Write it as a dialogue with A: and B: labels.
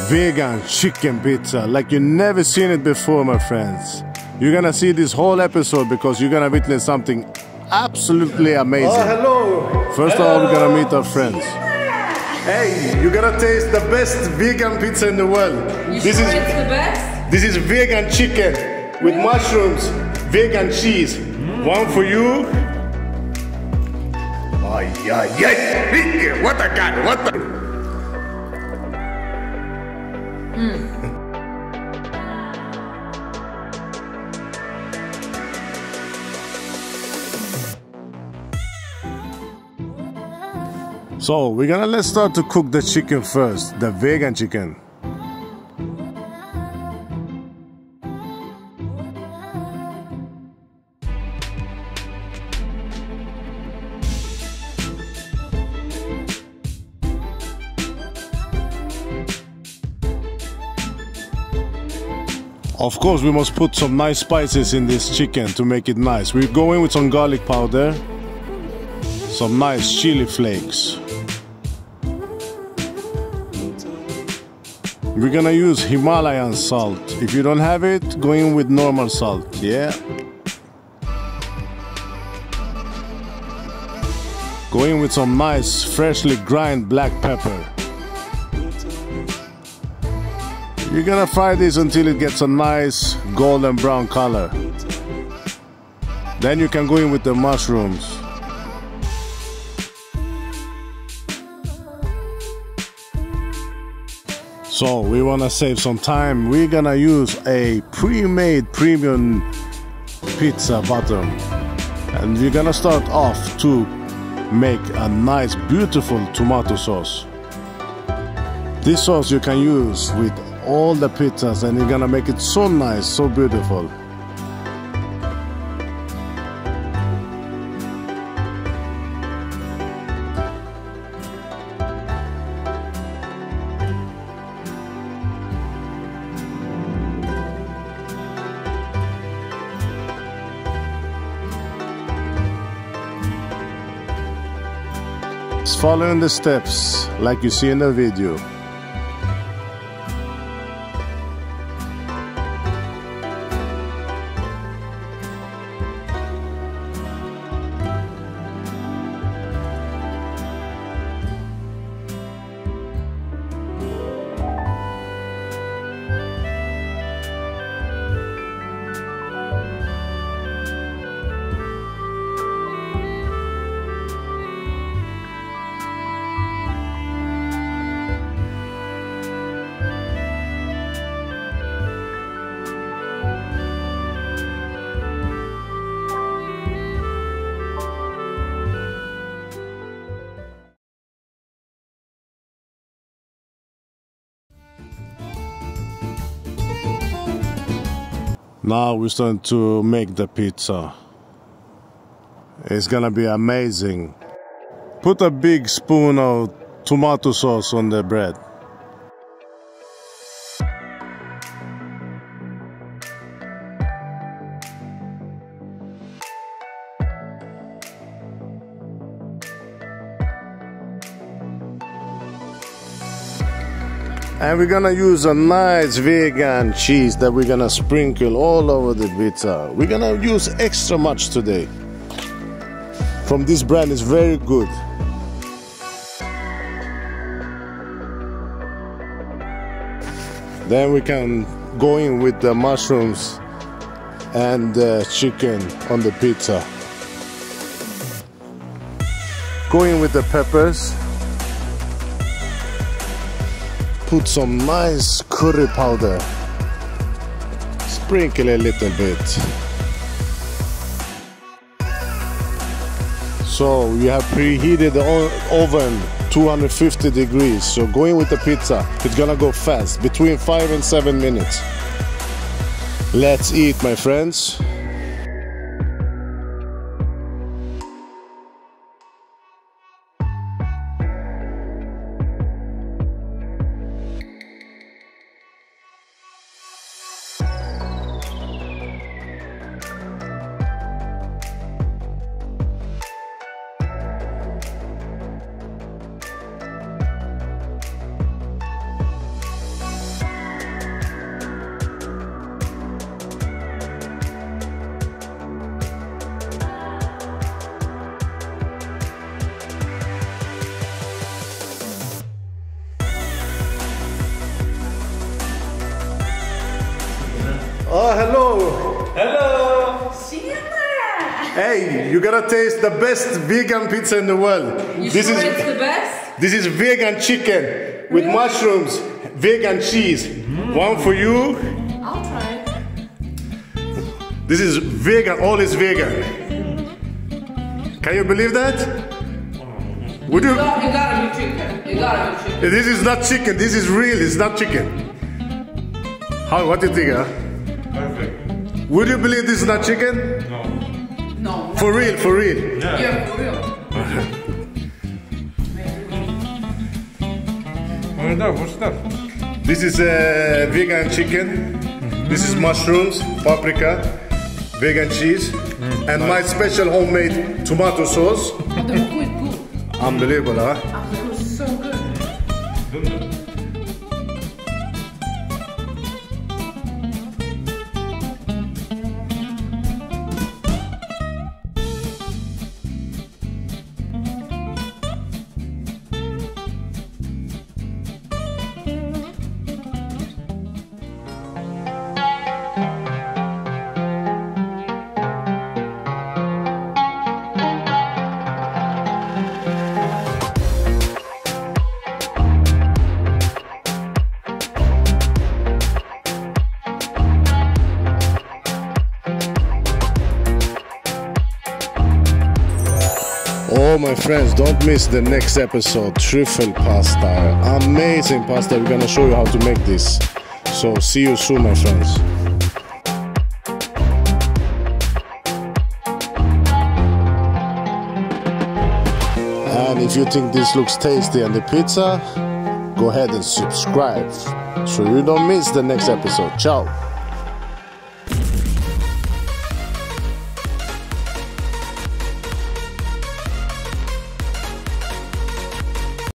A: vegan chicken pizza like you never seen it before, my friends. You're gonna see this whole episode because you're gonna witness something absolutely amazing.
B: Oh, hello!
A: First of all, we're gonna meet our friends. Hey, you're gonna taste the best vegan pizza in the world.
C: It's the best?
A: This is vegan chicken with mushrooms, vegan cheese. One for you. Ay, ay, ay. What a god, what the... So let's start to cook the chicken first, the vegan chicken. Of course, we must put some nice spices in this chicken to make it nice. We go in with some garlic powder, some nice chili flakes. We're gonna use Himalayan salt. If you don't have it, go in with normal salt, yeah? Go in with some nice freshly ground black pepper. You're gonna fry this until it gets a nice golden brown color. Then you can go in with the mushrooms. So we wanna save some time. We're gonna use a pre-made premium pizza bottom. And we're gonna start off to make a nice beautiful tomato sauce. This sauce you can use with all the pizzas and you're gonna make it so nice, so beautiful. Just following the steps like you see in the video. Now we're starting to make the pizza. It's gonna be amazing. Put a big spoon of tomato sauce on the bread. And we're gonna use a nice vegan cheese that we're gonna sprinkle all over the pizza. We're gonna use extra much today. From this brand, it's very good. Then we can go in with the mushrooms and the chicken on the pizza. Go in with the peppers. Put some nice curry powder. Sprinkle a little bit. So we have preheated the oven 250 degrees. So going with the pizza, it's gonna go fast, between 5 and 7 minutes. Let's eat, my friends. Oh, hello.
C: Hello! Tjena!
A: Hey, you gotta taste the best vegan pizza in the world.
C: You sure it's the best?
A: This is vegan chicken with mushrooms, vegan cheese. One for you.
C: I'll try it.
A: This is vegan, all is vegan. Can you believe that? Would you?
C: It gotta be chicken. It gotta be chicken.
A: This is not chicken, this is real, it's not chicken. How, what do you think, huh?
B: Perfect.
A: Would you believe this is not chicken?
B: No.
C: No.
A: For real, for real.
C: Yeah, for real.
B: What's that?
A: This is vegan chicken. This is mushrooms, paprika, vegan cheese, and my special homemade tomato sauce.
C: Oh, det var skitgod.
A: Unbelievable, huh?
C: Alltså, det var så good.
A: Oh my friends, don't miss the next episode, truffle pasta. Amazing pasta, we're gonna show you how to make this. So see you soon, my friends. And if you think this looks tasty and the pizza, go ahead and subscribe so you don't miss the next episode. Ciao!